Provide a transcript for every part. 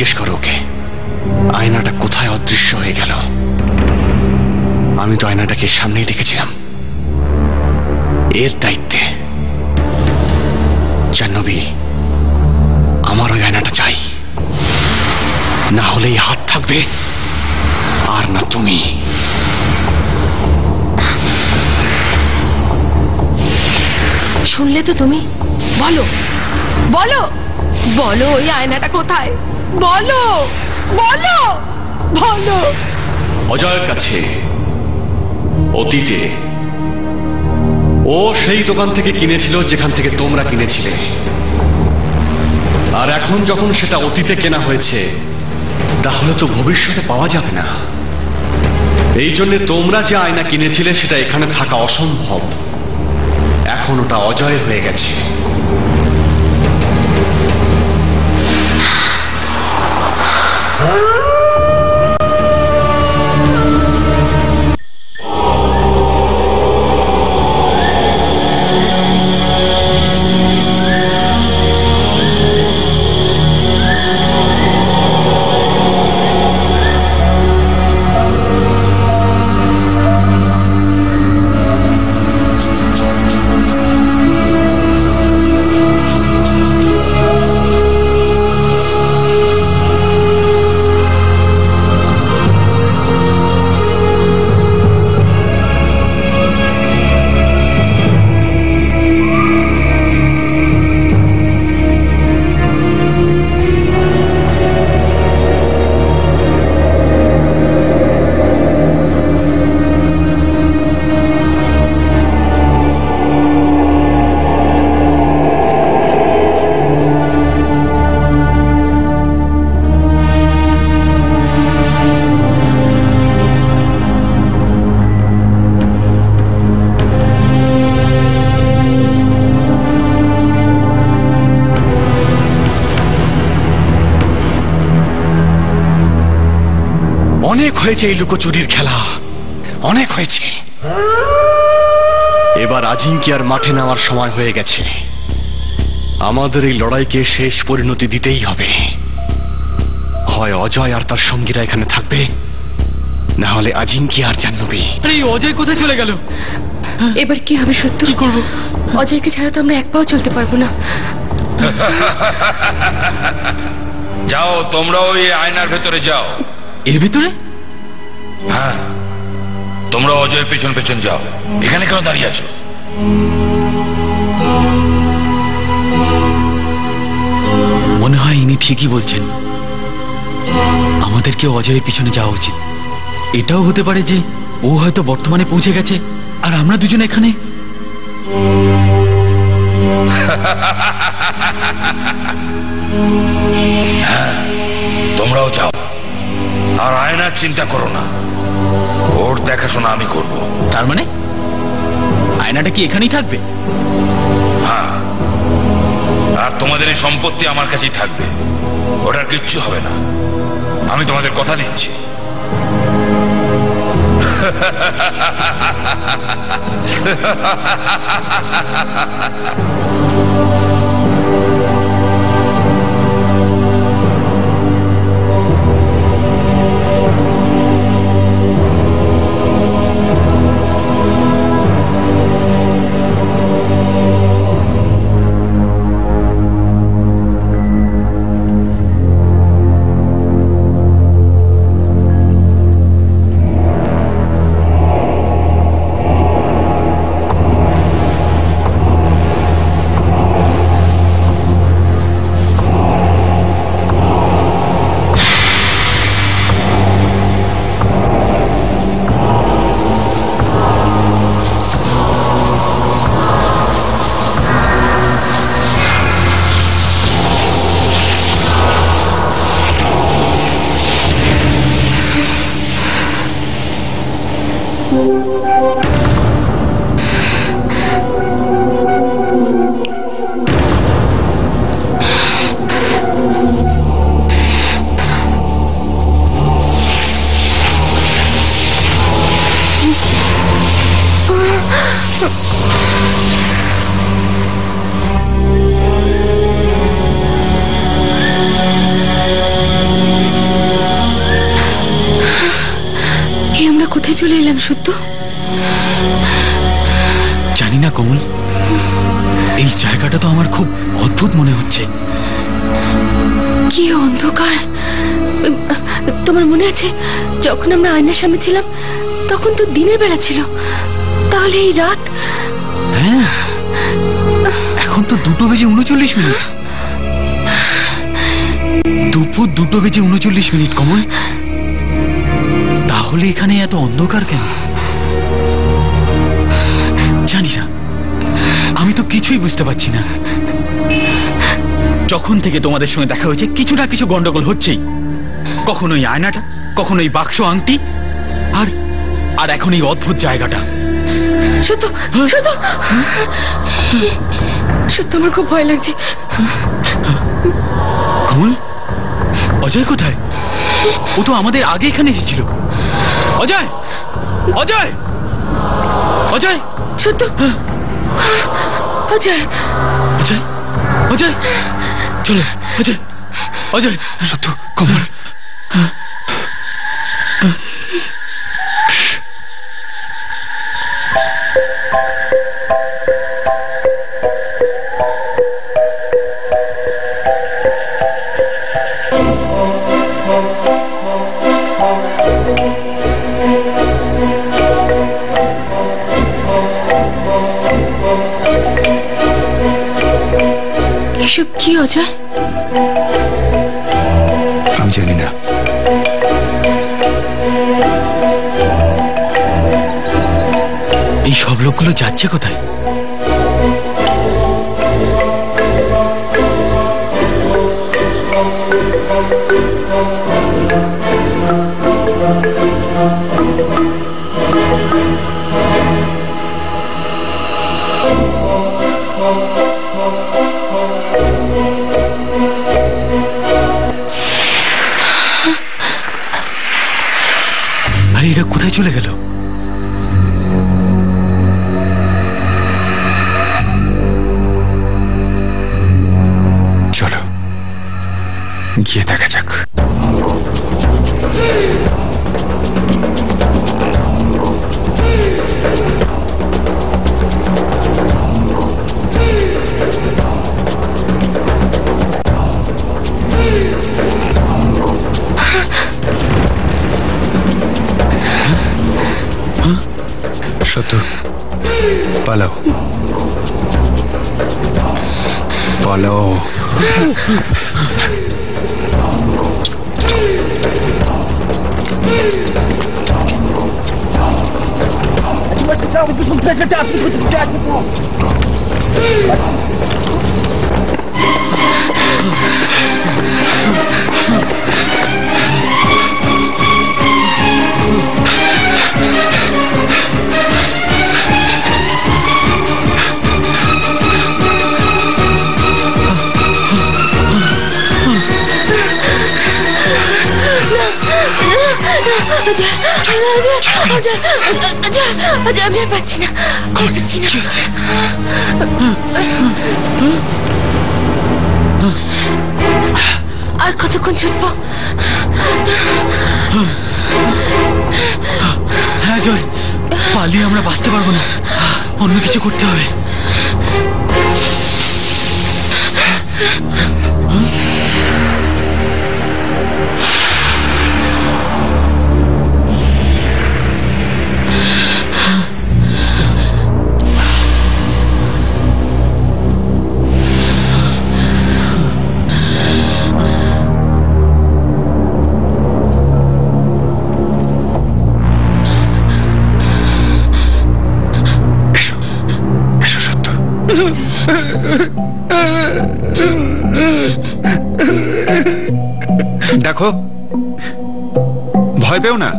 জিজ্ঞেস করো ওকে আয়নাটা কোথায় অদৃশ্য হয়ে গেল। আমি তো আয়নাটাকে সামনেই রেখেছিলাম। এর দায়িত্বে জাহ্নবী, আমার ওই আয়নাটা চাই, না হলে এই হাত থাকবে আর না তুমি। শুনলে তো তুমি, বলো বলো বলো ওই আয়নাটা কোথায়, বলো বলো বলো। অজয়ের কাছে, অতীতে। ও সেই দোকান থেকে কিনেছিল যেখান থেকে তোমরা কিনেছিলে, আর এখন যখন সেটা অতীতে কেনা হয়েছে তাহলে তো ভবিষ্যতে পাওয়া যাবে না। এই জন্য তোমরা যে আয়না কিনেছিলে সেটা এখানে থাকা অসম্ভব। এখন ওটা অজয় হয়ে গেছে। অনেক হয়েছে এই লুকোচুরির খেলা, অনেক হয়েছে। এবার আজিঙ্কিয়ার মাঠে নেওয়ার সময় হয়ে গেছে। আমাদের এই লড়াইকে শেষ পরিণতি দিতেই হবে। হয় অজয় আর তার সঙ্গীরা এখানে থাকবে, না হলে আজিঙ্কিয়া আর জাহ্নবী। আরে অজয় কোথায় চলে গেল? এবার কি হবে সত্যি? কি করবো? অজয়কে ছাড়া তো আমরা এক পাও চলতে পারবো না। যাও, তোমরা ওই আয়নার ভেতরে যাও। এর ভিতরে? হ্যাঁ, তোমরা অজয়ের পেছন পেছন যাও। এখানে কেন দাঁড়িয়ে আছো? মনে হয় ইনি ঠিকই বলছেন, আমাদেরকে অজয়ের পিছনে যাওয়া উচিত। এটাও হতে পারে যে ও হয়তো বর্তমানে পৌঁছে গেছে আর আমরা দুজন এখানে। হ্যাঁ, তোমরাও যাও, আর আয়নার চিন্তা করো না, ওর দেখাশোনা আমি করব। তার মানে আয়নাটা কি এখানেই থাকবে? হ্যাঁ, আর তোমাদের এই সম্পত্তি আমার কাছেই থাকবে, ওটার কিচ্ছু হবে না, আমি তোমাদের কথা দিচ্ছি। সত্য? জানি না কমল, এই জায়গাটা তো আমার খুব অদ্ভুত মনে হচ্ছে। কি অন্ধকার! তোমার মনে আছে যখন আমরা আয়নার সামনে ছিলাম তখন তো দিনের বেলা ছিল, তাহলে এই রাত? হ্যাঁ, এখন তো 2:39 দুপুর 2:39 কমল। তাহলে এখানে এত অন্ধকার কেন? জানি না, আমি তো কিছুই বুঝতে পারছি না। যখন থেকে তোমাদের সঙ্গে দেখা হয়েছে কিছু না কিছু গন্ডগোল হচ্ছেই। কখনো এই আয়নাটা, কখনো এই বাক্স আংটি, আর আর এখন এই অদ্ভুত জায়গাটা। সত্য, সত্য, সত্য, আমার খুব ভয় লাগছে। কমল, অজয় কোথায়? ও তো আমাদের আগে এখানে এসেছিল। অজয়, অজয়, অজয়! সত্য, অজয়, অজয়, অজয়, চলো অজয়, অজয়, সত্য, কমল। এসব কি অজয়? আমি জানি না। এই সব লোকগুলো যাচ্ছে কোথায়? আরে এরা কোথায় চলে গেল? চলো গিয়ে দেখা যাক। সত্য, পালাও, পালাও। আমি আর পাচ্ছি না, পাচ্ছি না। আর কতক্ষণ ছুটবো? হ্যাঁ জয়, পালিয়ে আমরা বাঁচতে পারবো না, অন্য কিছু করতে হবে। দেখো, ভয় পেও না।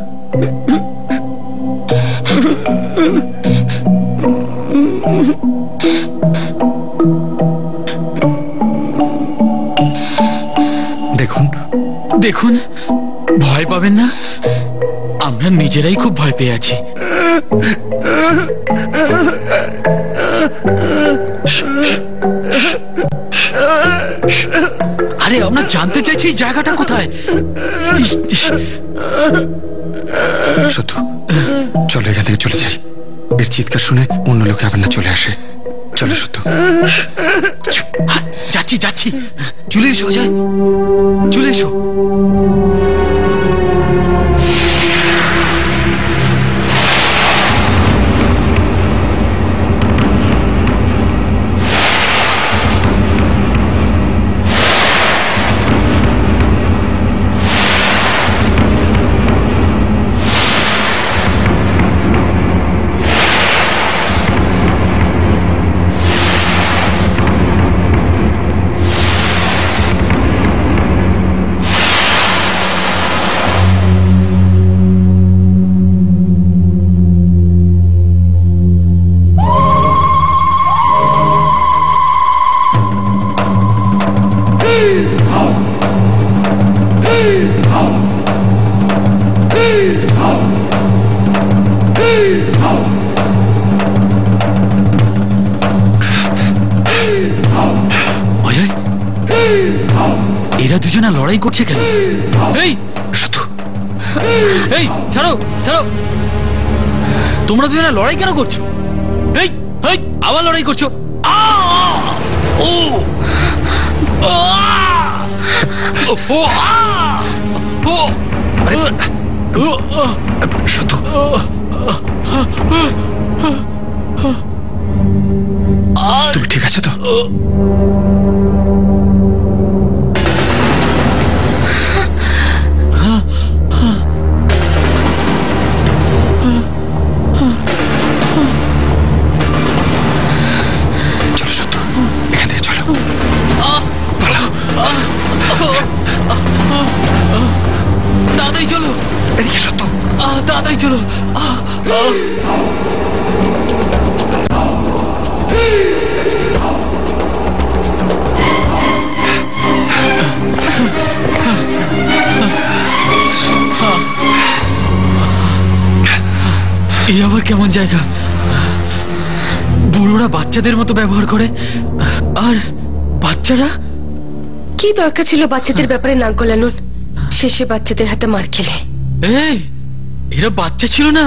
দেখুন, দেখুন, ভয় পাবেন না, আমরা নিজেরাই খুব ভয় পেয়ে আছি। আরে আমরা জানতে চাইছি এই জায়গাটা কোথায়। সত্য, চলো এখান থেকে চলে যাই, এর চিৎকার শুনে অন্য লোকে আবার না চলে আসে। চলো সত্য। যাচ্ছি যাচ্ছি, চলে এসো অজয়, চলে এসো। অজয়, এরা দুজনা লড়াই করছে কেন? এই সত্য, এই ছাড়ো ছাড়ো, তোমরা দুজনা লড়াই কেন করছো? এই এই আবার লড়াই করছো? ও সত্য, তুমি ঠিক আছো তো? চলো সত্য, এখান থেকে চলো, পালাও। তাড়াতাড়ি চলো, এদিকে সত্য। তাড়াতাড়ি চলো। এই আবার কেমন জায়গা? বুড়োরা বাচ্চাদের মতো ব্যবহার করে, আর বাচ্চারা? কি দরকার ছিল বাচ্চাদের ব্যাপারে নাক গলানোর? শেষে বাচ্চাদের হাতে মার খেলে। এই এরা বাচ্চা ছিল না,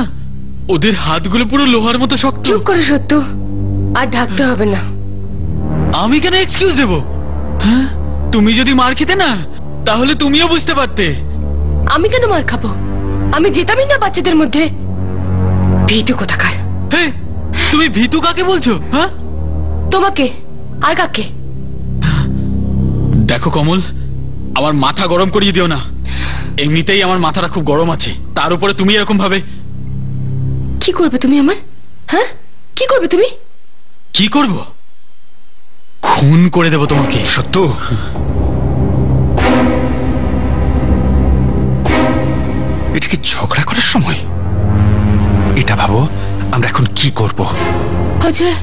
ওদের হাতগুলো পুরো লোহার মতো শক্ত। চুপ করে সত্য, আর ঢাকতে হবে না। আমি কেন এক্সকিউজ দেব? হ্যাঁ, তুমি যদি মার খেতে না, তাহলে তুমিও বুঝতে পারতে। আমি কেন মার খাবো? আমি যেতামই না বাচ্চাদের মধ্যে। ভীতু কোথাকার। হ্যাঁ, তুমি ভীতু কাকে বলছো? হ্যাঁ, তোমাকে আর কাকে? দেখো কমল, আমার মাথা গরম করিয়ে দিও না। এমনিতেই আমার মাথাটা খুব গরম আছে, তার উপরে তুমি এরকম ভাবে। কি করবে তুমি আমার? হ্যাঁ, কি করবে তুমি? কি করব? খুন করে দেব তোমাকে। সত্য, এটা কি ঝগড়া করার সময়? এটা ভাবো, আমরা এখন কি করব? অজয়,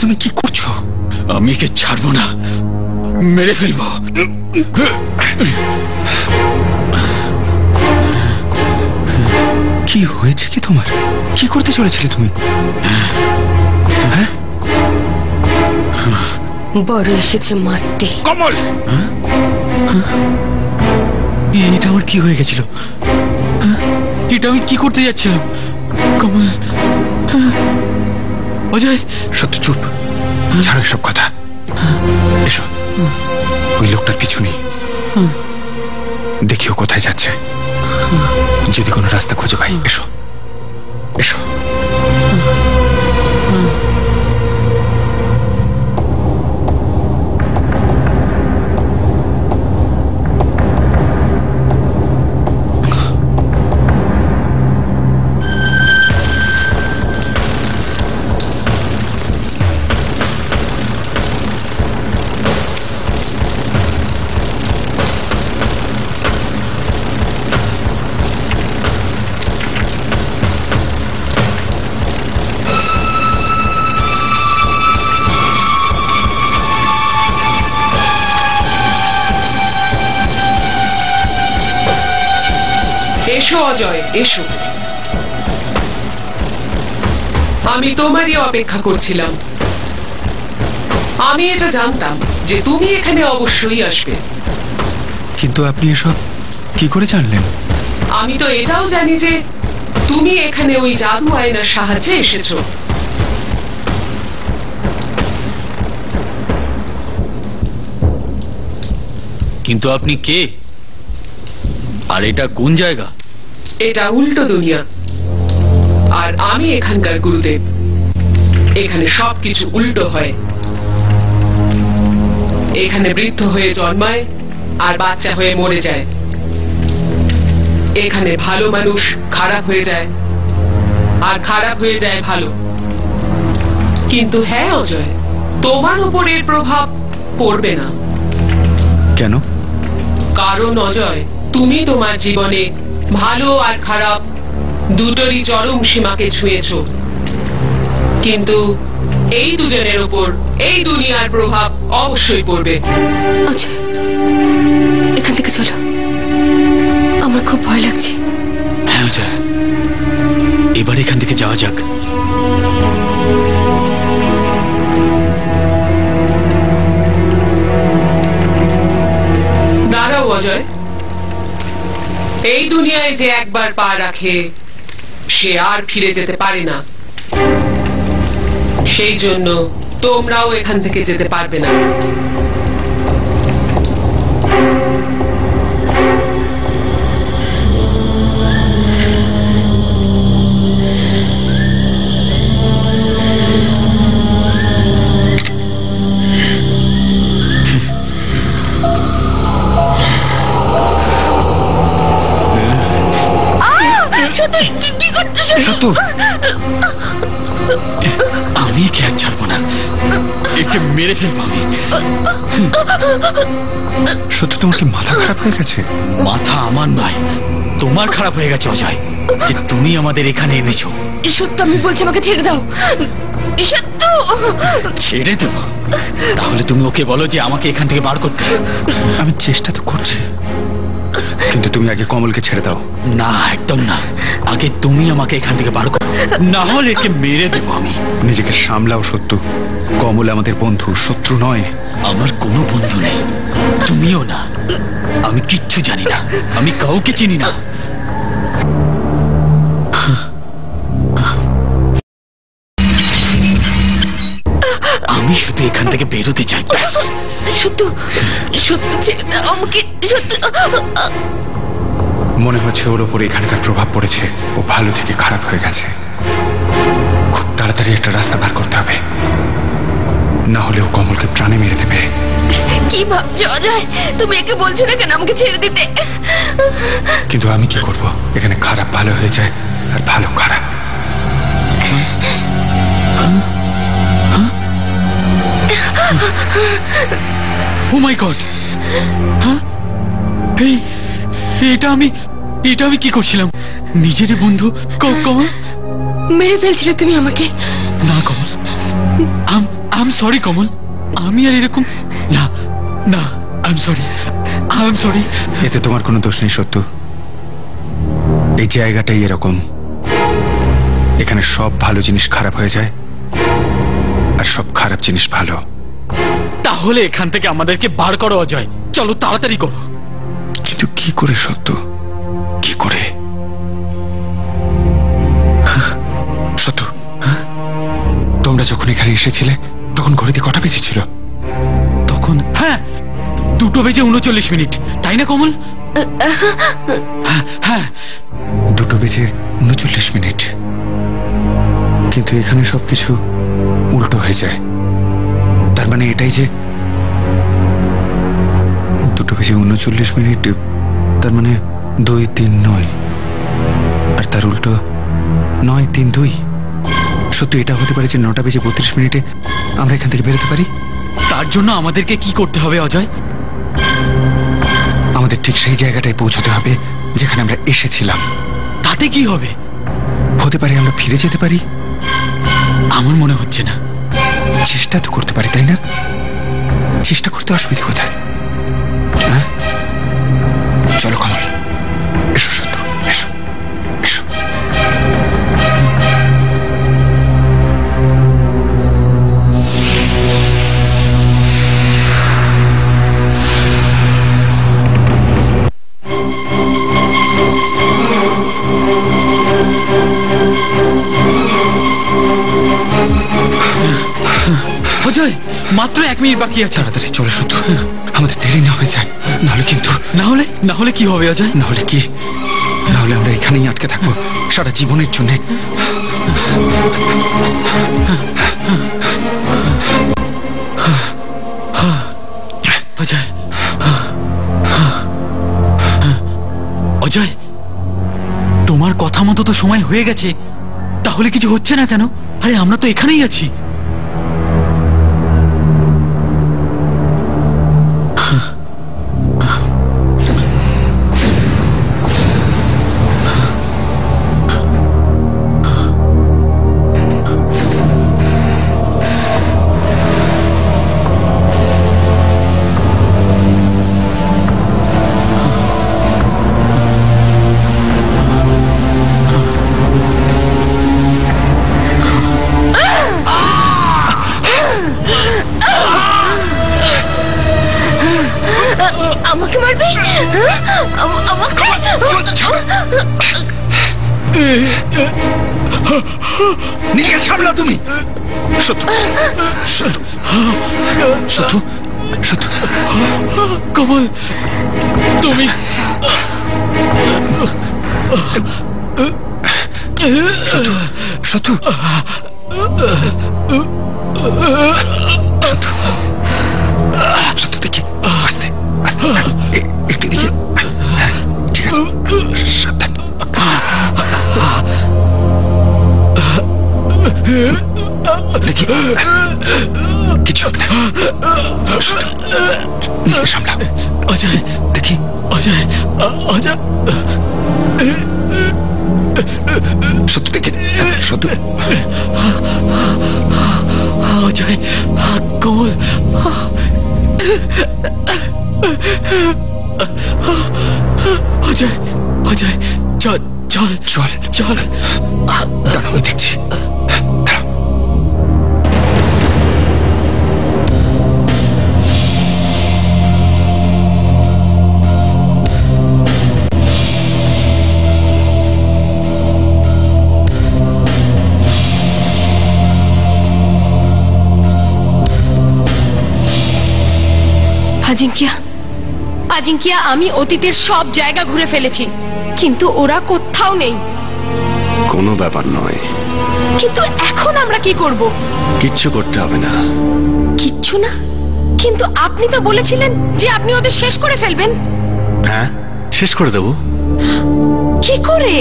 তুমি কি করছো? আমি একে ছাড়বো না, মেরে ফেলবো। কি হয়েছে কি তোমার? কি করতে চলেছিলে তুমি? হ্যাঁ, বড় এসেছে মারতে। কমল, এটা আমার কি হয়ে গেছিল? এটা আমি কি করতে যাচ্ছিলাম? কমল, অজয়। সত্য চুপ, ছাড়ো এসব কথা। এসো, ওই লোকটার পিছু নেই, দেখিও কোথায় যাচ্ছে। যদি কোনো রাস্তা খুঁজে পাই। এসো এসো। এসো অজয়, এসো। আমি তোমারই অপেক্ষা করছিলাম। আমি এটা জানতাম যে তুমি এখানে অবশ্যই আসবে। কিন্তু আপনি এসব কি করে জানলেন? আমি তো এটাও জানি যে তুমি এখানে ওই জাদু আয়নার সাহায্যে এসেছো। কিন্তু আপনি কে, আর এটা কোন জায়গা? এটা উল্টো দুনিয়া, আর আমি এখানকার গুরুদেব। এখানে সবকিছু উল্টো হয়। এখানে বৃদ্ধ হয়ে জন্মায় আর বাচ্চা হয়ে মরে যায়। এখানে ভালো মানুষ খারাপ হয়ে যায়, আর খারাপ হয়ে যায় ভালো। কিন্তু হ্যাঁ অজয়, তোমার উপর এর প্রভাব পড়বে না। কেন? কারণ অজয়, তুমি তোমার জীবনে ভালো আর খারাপ দুটোরই চরম সীমাকে ছুঁয়েছো। কিন্তু এই দুজনের উপর এই দুনিয়ার প্রভাব অবশ্যই পড়বে। আচ্ছা, এখান থেকে চলো, আমার খুব ভয় লাগছে। হ্যাঁ অজয়, এবার এখান থেকে যাওয়া যাক। দাঁড়াও অজয়, এই দুনিয়ায় যে একবার পা রাখে সে আর ফিরে যেতে পারে না। সেই জন্য তোমরাও এখান থেকে যেতে পারবে না। সত্য, আমি একে আর ছাড়বো না, একে মেরে ফেলবো আমি। সত্য, তোমার কি মাথা খারাপ হয়ে গেছে? মাথা আমার নয়, তোমার খারাপ হয়ে গেছে অজয়, যে তুমি আমাদের এখানে এনেছো। সত্য, আমি বলছি আমাকে ছেড়ে দাও। সত্য, ছেড়ে দেবো? তাহলে তুমি ওকে বলো যে আমাকে এখান থেকে বার করতে। আমি চেষ্টা তো করছি, কিন্তু তুমি আগে কমলকে ছেড়ে দাও। না, একদম না, আগে তুমি আমাকে এখান থেকে বার করো, না হলে একে মেরে দেবো আমি। নিজেকে সামলাও সত্য, কমল আমাদের বন্ধু, শত্রু নয়। আমার কোনো বন্ধু নেই, তুমিও না। আমি কিচ্ছু জানি না, আমি কাউকে চিনি না। আমি শুধু এখান থেকে বেরোতে চাই, ব্যাস। সত্য, সত্য ছেড়ে দাও আমাকে। সত্য, মনে হচ্ছে ওর ওপর এখানকার প্রভাব পড়েছে, ও ভালো থেকে খারাপ হয়ে গেছে। খুব তাড়াতাড়ি একটা রাস্তা বার করতে হবে, না হলে ও কমলকে প্রাণে মেরে দেবে। কি ভাবছো অজয়? তুমি একে বলছো না কেন আমাকে ছেড়ে দিতে? কিন্তু আমি কি করব? এখানে খারাপ ভালো হয়ে যায়, আর ভালো খারাপ। ও মাই গড! হ্যাঁ, এটা আমি কি করছিলাম? নিজেরই বন্ধু কমল মেরে ফেলছিলে তুমি আমাকে। না কমল, আই এম সরি কমল, আমি আর এরকম না, না, আই এম সরি। এতে তোমার কোনো দোষ নেই সত্য, এই জায়গাটাই এরকম। এখানে সব ভালো জিনিস খারাপ হয়ে যায়, আর সব খারাপ জিনিস ভালো। তাহলে এখান থেকে আমাদেরকে বার করো অজয়, চলো তাড়াতাড়ি করো। কিন্তু কি করে সত্য, কি করে? সত্য, তোমরা যখন এখানে এসেছিলে তখন ঘড়িতে কটা বেজেছিল? তখন হ্যাঁ 2:39, তাই না কমল? হ্যাঁ 2:39। কিন্তু এখানে সবকিছু উল্টো হয়ে যায়। তার মানে এটাই যে 2:39, তার মানে 2-3-9, আর তার উল্টো 9-3-2। সত্যি এটা হতে পারে যে 9:32 আমরা এখান থেকে বেরোতে পারি। তার জন্য আমাদেরকে কি করতে হবে অজয়? আমাদের ঠিক সেই জায়গাটায় পৌঁছতে হবে যেখানে আমরা এসেছিলাম। তাতে কি হবে? হতে পারে আমরা ফিরে যেতে পারি। আমার মনে হচ্ছে না। চেষ্টা তো করতে পারি, তাই না? চেষ্টা করতে অসুবিধা কোথায়? হ্যাঁ, চলো কমল, এসো সত্য, এসো। মাত্র 1 মিনিট বাকি আছে। তাড়াতাড়ি চলে শুধু, আমাদের দেরি না হয়ে যায়। নাহলে কিন্তু না হলে কি হবে অজয়? নাহলে আমরা এখানেই আটকে থাকবো সারা জীবনের জন্য। অজয়, অজয়, তোমার কথা মতো তো সময় হয়ে গেছে, তাহলে কিছু হচ্ছে না কেন? আরে আমরা তো এখানেই আছি। আমাকে মারবে? আমাকে নিজেকে সামলাও তুমি। শুধু কমল, তুমি শুধু দেখি, আস্তে আস্তে, একটু দিকে। ঠিক আছে, সাবধান। দেখি কিছু হবে না। শুধু নিজেকে সামলাও। অজয়, দেখি। অজয়, অজয়, শুধু দেখি, শুধু। অজয়, কমল, অজয়, অজয়, চল চল চল চল। দাঁড়া, আমি দেখছি। দাঁড়াও। আজিঙ্কিয়া, আমি অতীতের সব জায়গা ঘুরে ফেলেছি, কিন্তু ওরা কোথাও নেই। কোনো ব্যাপার নয়। কিন্তু এখন আমরা কি করব? কিচ্ছু করতে হবে না। কিচ্ছু না? কিন্তু আপনি তো বলেছিলেন যে আপনি ওদের শেষ করে ফেলবেন। হ্যাঁ, শেষ করে দেব। কি করে?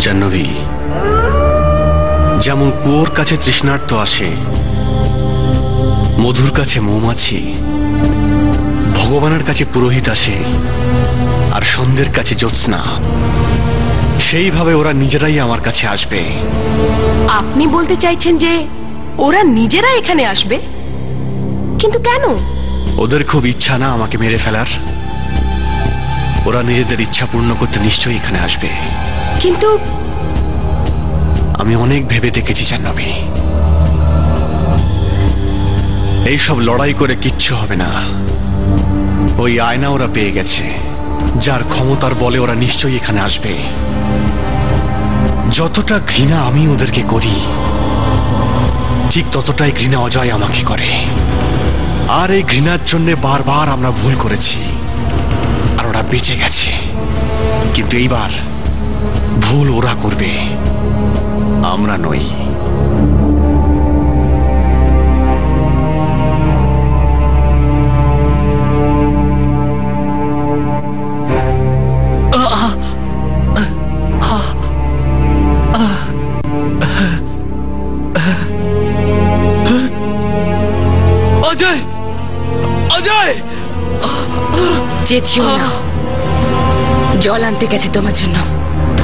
জাহ্নবী, যেমন কুয়োর কাছে তৃষ্ণার্ত আসে, মধুর কাছে মৌমাছি, ভগবানের কাছে পুরোহিত আসে, আর সন্ধ্যের কাছে জ্যোৎস্না, সেইভাবে ওরা নিজেরাই আমার কাছে আসবে। আপনি বলতে চাইছেন যে ওরা নিজেরা এখানে আসবে? কিন্তু কেন? ওদের খুব ইচ্ছা না আমাকে মেরে ফেলার? ওরা নিজেদের ইচ্ছা পূর্ণ করতে নিশ্চয়ই এখানে আসবে। কিন্তু আমি অনেক ভেবে দেখেছি জাহ্নবী, এইসব লড়াই করে কিচ্ছু হবে না। ওই আয়না ওরা পেয়ে গেছে, যার ক্ষমতার বলে ওরা নিশ্চয়ই এখানে আসবে। যতটা ঘৃণা আমি ওদেরকে করি, ঠিক ততটাই ঘৃণা অজয় আমাকে করে। আর এই ঘৃণার জন্য বারবার আমরা ভুল করেছি, আর ওরা বেঁচে গেছে। কিন্তু এইবার ভুল ওরা করবে, আমরা নই। অজয়, অজয়, চেঁচিও না, জল আনতে গেছে তোমার জন্য।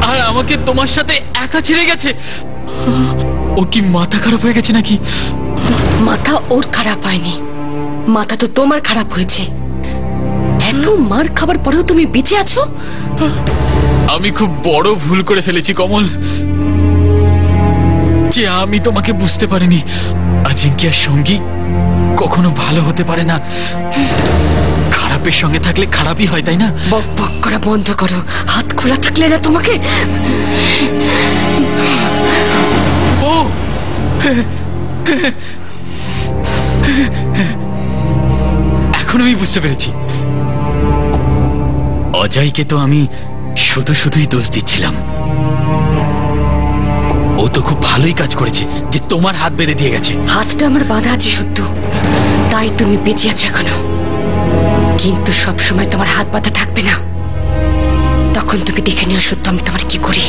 আর আমাকে তোমার সাথে একা ছেড়ে গেছে। ওর কি মাথা খারাপ হয়ে গেছে নাকি? মাথা ওর খারাপ হয়নি, মাথা তো তোমার খারাপ হয়েছে। এত মার খাবার পরেও তুমি বেঁচে আছো। আমি খুব বড় ভুল করে ফেলেছি কমল, যে আমি তোমাকে বুঝতে পারিনি। আজিঙ্কিয়ার সঙ্গী কখনো ভালো হতে পারে না। খারাপের সঙ্গে থাকলে খারাপই হয়, তাই না? বক বক করা বন্ধ করো, হাত খোলা থাকলে না তোমাকে। ও এখন আমি বুঝতে পেরেছি, অজয়কে তো আমি শুধু শুধুই দোষ দিচ্ছিলাম। ও তো খুব ভালোই কাজ করেছে যে তোমার হাত বেঁধে দিয়ে গেছে। হাতটা আমার বাঁধা আছে সত্য, তাই তুমি বেঁচে আছো এখনো। কিন্তু সব সময় তোমার হাত বাঁধা থাকবে না। তখন তুমি দেখে নিও সত্য আমি তোমার কি করি।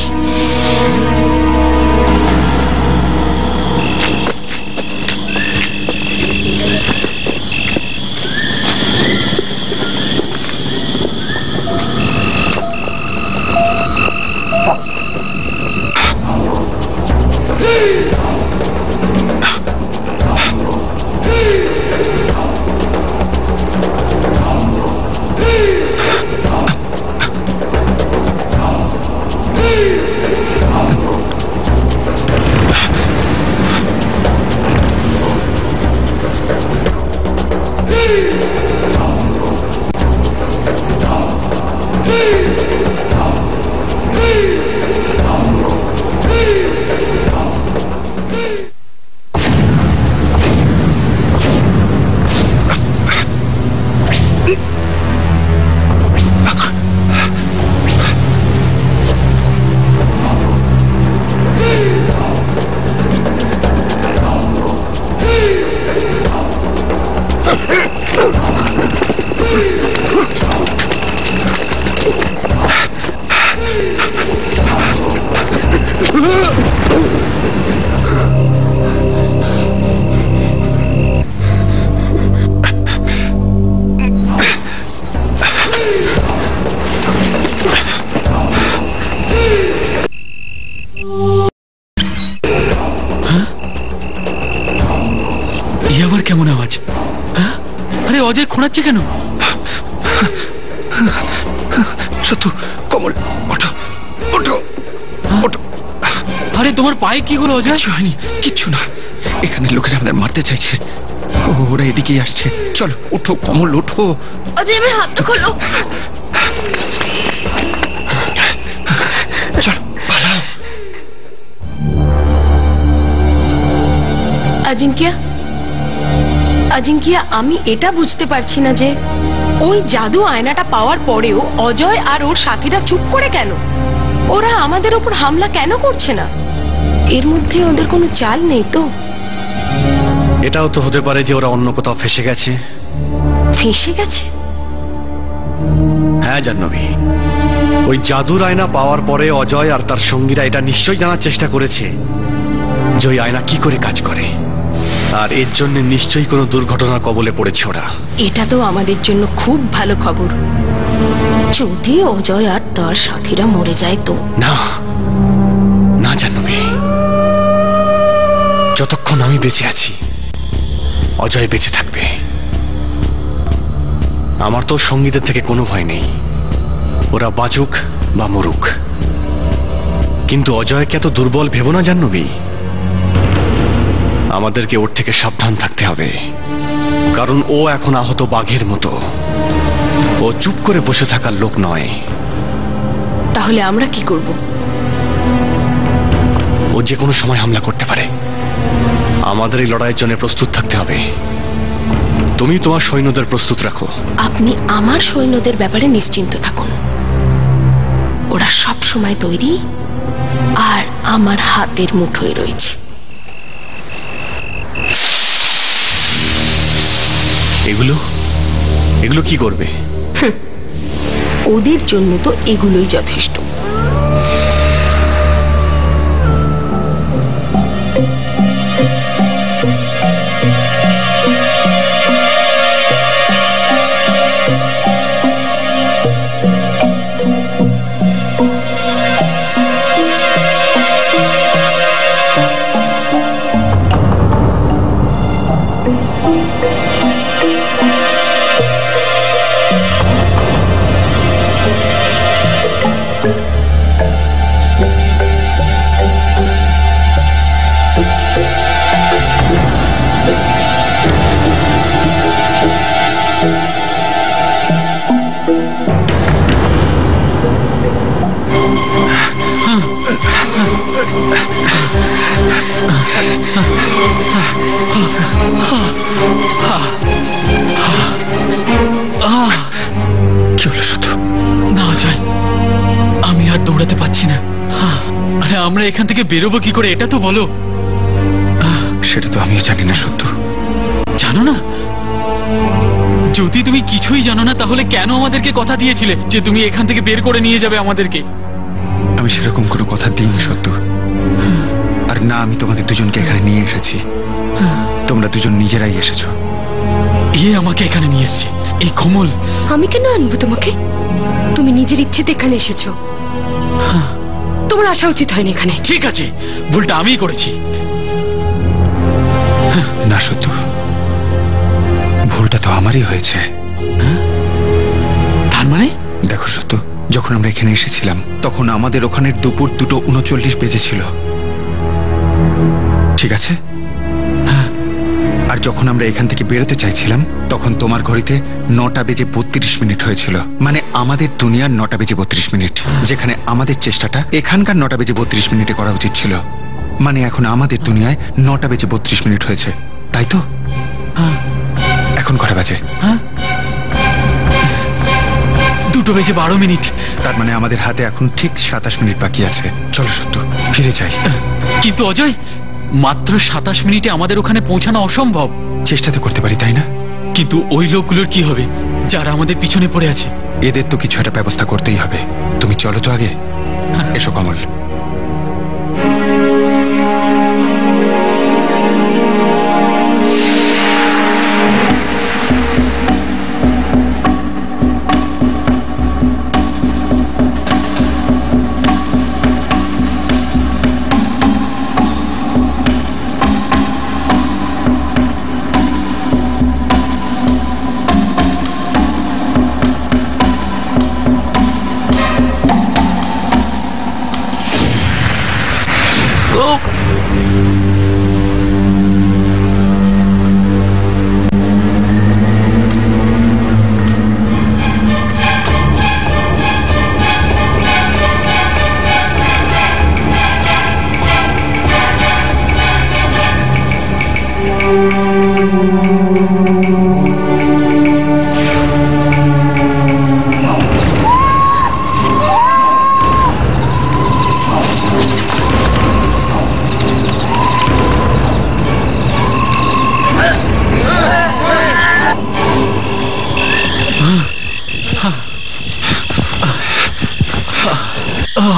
কেমন আওয়াজ? আরে অজয় খোঁড়াচ্ছে কেন? সত্যু, কমল, ওঠো ওঠো ওঠো। আরে তোমার পায়ে কি হলো অজয়? কিছু হয়নি, কিচ্ছু না। এখানে লোকেরা আমাদের মারতে চাইছে, ওরা এদিকেই আসছে। চলো ওঠো কমল, ওঠো। অজয় আমার হাতটা খোলো। চলো পালাও। আজিঙ্কিয়া, আজিঙ্কিয়া, আমি এটা বুঝতে পারছি না যে ওই জাদু আয়নাটা পাওয়ার পরেও অজয় আর ওর সাথীরা চুপ করে কেন? ওরা আমাদের উপর হামলা কেন করছে না? এর মধ্যে ওদের কোনো চাল নেই তো? এটাও তো হতে পারে যে ওরা অন্য কোথাও ফেসে গেছে। ফেসে গেছে? হ্যাঁ জাহ্নবী, ওই জাদুর আয়না পাওয়ার পরে অজয় আর তার সঙ্গীরা এটা নিশ্চয়ই জানার চেষ্টা করেছে যে ওই আয়না কি করে কাজ করে, আর এর জন্য নিশ্চয়ই কোনো দুর্ঘটনার কবলে পড়েছে ওরা। এটা তো আমাদের জন্য খুব ভালো খবর। যদি অজয় আর তার সাথীরা মরে যায় তো? না না জাহ্নবী, যতক্ষণ আমি বেঁচে আছি অজয় বেঁচে থাকবে। আমার তো সঙ্গীদের থেকে কোনো ভয় নেই, ওরা বাঁচুক বা মরুক। কিন্তু অজয়কে এত দুর্বল ভেবো না জাহ্নবী। আমাদেরকে ওর থেকে সাবধান থাকতে হবে, কারণ ও এখন আহত বাঘের মতো। ও চুপ করে বসে থাকার লোক নয়। তাহলে আমরা কি করব? ও যে কোনো সময় হামলা করতে পারে। আমাদের এই লড়াইয়ের জন্য প্রস্তুত থাকতে হবে। তুমি তোমার সৈন্যদের প্রস্তুত রাখো। আপনি আমার সৈন্যদের ব্যাপারে নিশ্চিন্ত থাকুন, ওরা সব সময় তৈরি আর আমার হাতের মুঠোয় রয়েছে। এগুলো এগুলো কি করবে? ওদের জন্য তো এগুলোই যথেষ্ট। আর দৌড়াতে পারছি না। আরে আমরা এখান থেকে বেরোবো কি করে এটা তো বলো। সেটা তো আমিও জানি না সত্য। জানো না? যদি তুমি কিছুই জানো না তাহলে কেন আমাদেরকে কথা দিয়েছিলে যে তুমি এখান থেকে বের করে নিয়ে যাবে আমাদেরকে? আমি সেরকম কোনো কথা দিইনি সত্য। আর না আমি তোমাদের দুজনকে এখানে নিয়ে এসেছি, তোমরা দুজন নিজেরাই এসেছো। আমাকে এখানে নিয়ে এসছে এই কমল। আমি কেন আনবো তোমাকে? তুমি নিজের ইচ্ছেতে এখানে এসেছো, তোমার আসা উচিত হয়নি এখানে। ঠিক আছে, ভুলটা আমিই করেছি। না সত্য, ভুলটা তো আমারই হয়েছে। তার মানে? দেখো সত্য, যখন আমরা এখানে এসেছিলাম তখন আমাদের ওখানে দুপুর 2:39 বেজেছিল, ঠিক আছে? আর যখন আমরা এখান থেকে বেরোতে চাইছিলাম তখন তোমার ঘড়িতে 9:32 হয়েছিল। মানে আমাদের দুনিয়ার 9:32, যেখানে আমাদের চেষ্টাটা এখানকার 9:32 করা উচিত ছিল। মানে এখন আমাদের দুনিয়ায় 9:32 হয়েছে, তাই তো? এখন কটা বাজে? 2:12। তার মানে আমাদের হাতে এখন ঠিক 27 মিনিট বাকি আছে। চলো সত্য, ফিরে যাই। কিন্তু অজয়, মাত্র 27 মিনিটে আমাদের ওখানে পৌঁছানো অসম্ভব। চেষ্টা তো করতে পারি, তাই না? কিন্তু ওই লোকগুলোর কি হবে যারা আমাদের পিছনে পড়ে আছে? এদের তো কিছু একটা ব্যবস্থা করতেই হবে। তুমি চলো তো আগে। এসো কমল।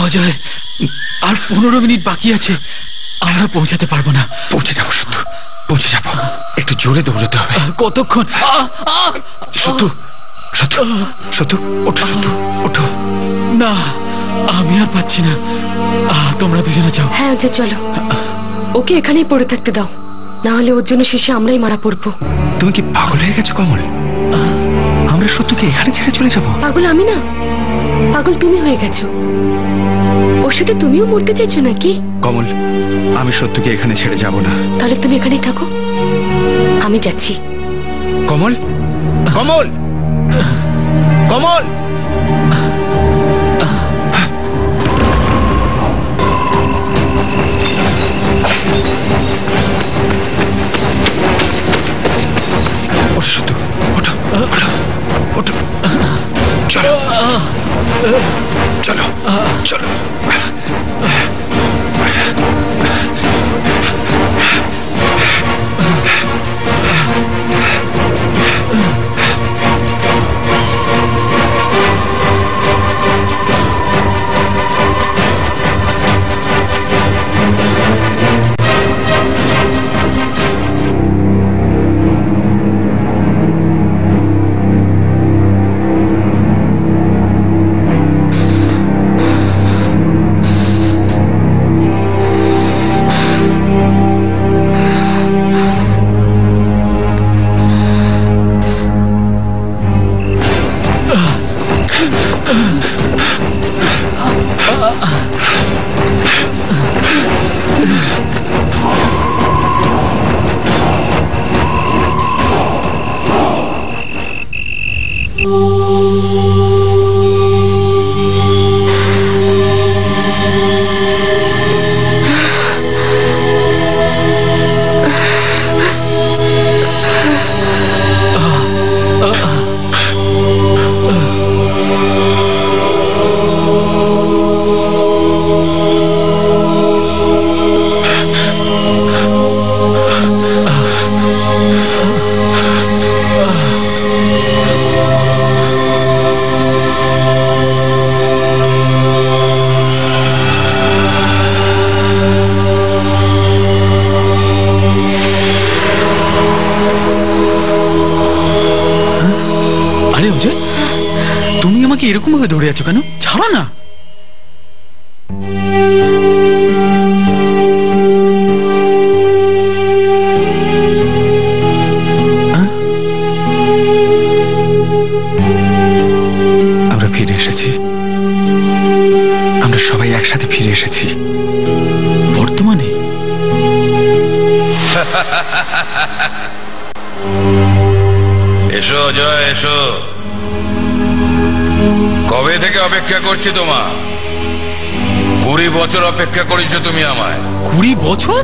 অজয়, আর 15 মিনিট বাকি আছে, আমরা পৌঁছাতে পারবো না। পৌঁছে যাবো সত্য, পৌঁছে যাবো। একটু জোরে দৌড়াতে হবে। কতক্ষণ? সত্য সত্য সত্য, ওঠো সত্য, ওঠো। না, আমি আর পাচ্ছি না। তোমরা দুজনে যাও। হ্যাঁ অজয়, চলো। ওকে এখানেই পড়ে থাকতে দাও, না হলে ওর জন্য শেষে আমরাই মারা পড়বো। তুমি কি পাগল হয়ে গেছো কমল? আমরা সত্যকে এখানে ছেড়ে চলে যাবো? পাগল আমি না, পাগল তুমি হয়ে গেছো। ওর সাথে তুমিও মরতে চাইছো নাকি? কমল, আমি সত্যকে এখানে ছেড়ে যাব না। তাহলে তুমি এখানেই থাকো, আমি যাচ্ছি। কমল, কমল, কমল। ওঠো সত্য, ওঠো, ওঠো, ওঠো। চলো চলো চলো। কেন? ছাড়ো না। আমরা ফিরে এসেছি, আমরা সবাই একসাথে ফিরে এসেছি বর্তমানে। এসো জয়, এসো। কবে থেকে অপেক্ষা করছি তোমার? 20 বছর অপেক্ষা করেছো তুমি আমায়। 20 বছর?